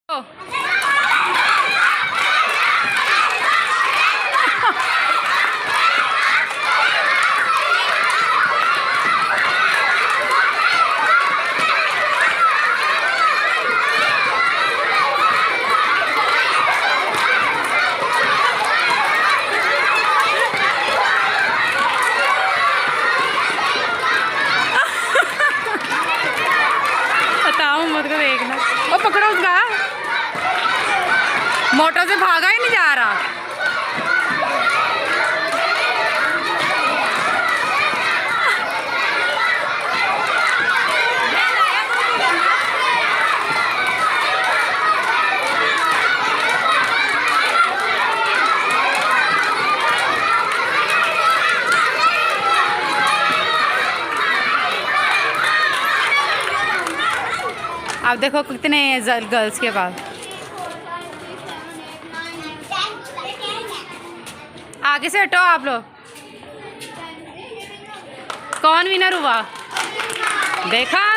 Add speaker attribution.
Speaker 1: ओ मत को देखना। वो पकड़ो उसका। मोटर से भागा ही नहीं जा रहा। आप देखो कितने गर्ल्स के पास। आगे से हटो आप लोग। कौन विनर हुआ देखा?